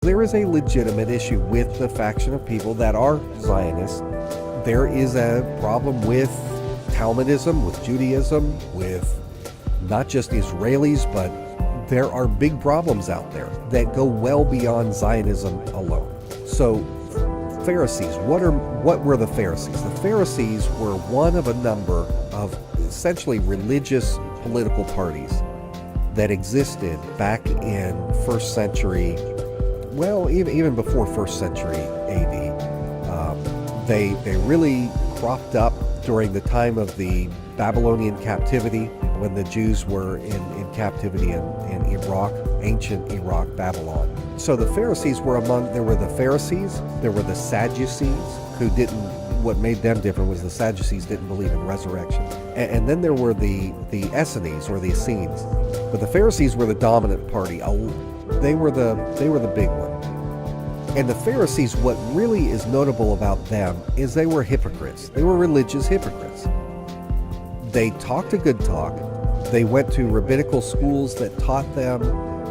There is a legitimate issue with the faction of people that are Zionists. There is a problem with Talmudism, with Judaism, with not just Israelis, but there are big problems out there that go well beyond Zionism alone. So, Pharisees, what were the Pharisees? The Pharisees were one of a number of essentially religious political parties that existed back in first century, well, even before first century AD. They really cropped up during the time of the Babylonian captivity, when the Jews were in captivity in Iraq, ancient Iraq, Babylon. So the Pharisees were there were the Pharisees, there were the Sadducees, what made them different was the Sadducees didn't believe in resurrection. And then there were the Essenes, or the Essenes. But the Pharisees were the dominant party. They were the big one. And the Pharisees, what really is notable about them is they were hypocrites. They were religious hypocrites. They talked a good talk. They went to rabbinical schools that taught them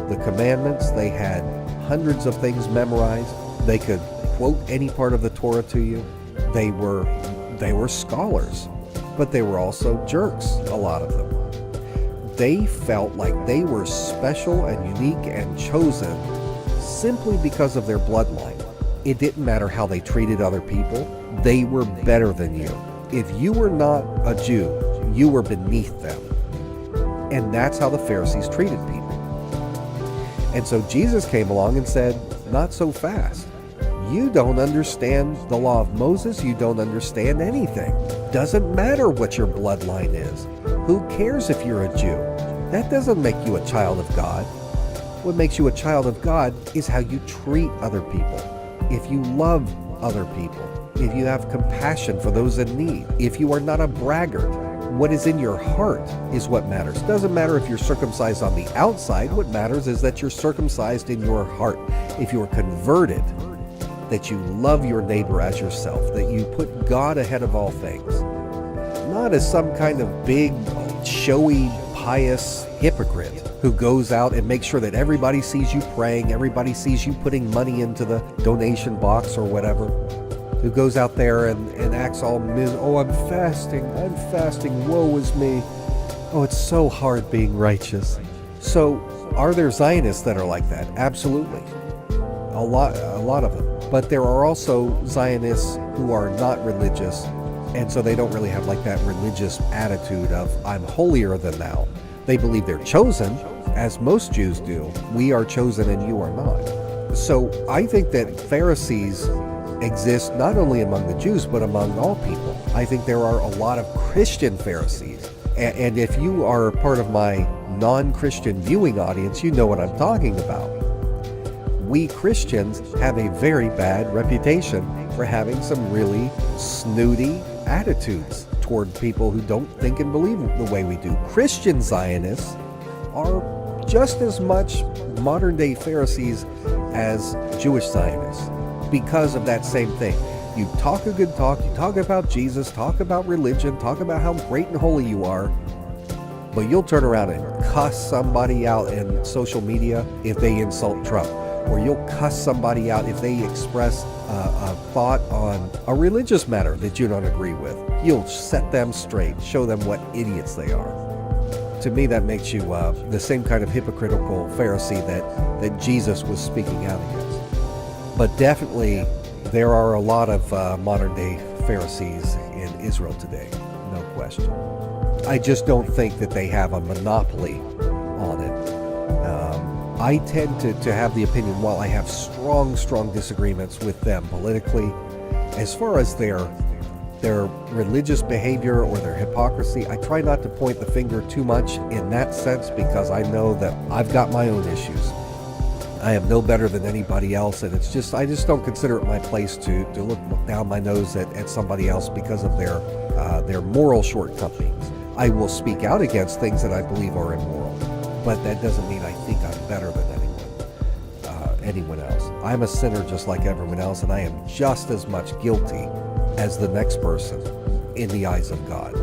the commandments. They had hundreds of things memorized. They could quote any part of the Torah to you. They were scholars, but they were also jerks, a lot of them. They felt like they were special and unique and chosen simply because of their bloodline. It didn't matter how they treated other people. They were better than you. If you were not a Jew, you were beneath them. And that's how the Pharisees treated people. And so Jesus came along and said, not so fast. You don't understand the law of Moses. You don't understand anything. Doesn't matter what your bloodline is. Who cares if you're a Jew? That doesn't make you a child of God. What makes you a child of God is how you treat other people. If you love other people, if you have compassion for those in need, if you are not a braggart, what is in your heart is what matters. Doesn't matter if you're circumcised on the outside. What matters is that you're circumcised in your heart. If you are converted, that you love your neighbor as yourself, that you put God ahead of all things. Not as some kind of big, showy, pious hypocrite who goes out and makes sure that everybody sees you praying, everybody sees you putting money into the donation box or whatever, who goes out there and acts all oh, I'm fasting, woe is me. Oh, it's so hard being righteous. So, are there Zionists that are like that? Absolutely. A lot of them. But there are also Zionists who are not religious, and so they don't really have like that religious attitude of, I'm holier than thou. They believe they're chosen, as most Jews do. We are chosen and you are not. So I think that Pharisees exist not only among the Jews, but among all people. I think there are a lot of Christian Pharisees. And if you are part of my non-Christian viewing audience, you know what I'm talking about. We Christians have a very bad reputation for having some really snooty attitudes toward people who don't think and believe the way we do. Christian Zionists are just as much modern-day Pharisees as Jewish Zionists because of that same thing. You talk a good talk, you talk about Jesus, talk about religion, talk about how great and holy you are, but you'll turn around and cuss somebody out in social media if they insult Trump. Or you'll cuss somebody out if they express a thought on a religious matter that you don't agree with. You'll set them straight, show them what idiots they are. To me, that makes you the same kind of hypocritical Pharisee that Jesus was speaking out against. But definitely, there are a lot of modern-day Pharisees in Israel today, no question. I just don't think that they have a monopoly on it. I tend to have the opinion, while I have strong disagreements with them politically, as far as their religious behavior or their hypocrisy, I try not to point the finger too much in that sense, because I know that I've got my own issues. I am no better than anybody else, and I just don't consider it my place to look down my nose at somebody else because of their moral shortcomings. I will speak out against things that I believe are immoral, but that doesn't mean I think I'm better than anyone else. I'm a sinner just like everyone else, and I am just as much guilty as the next person in the eyes of God.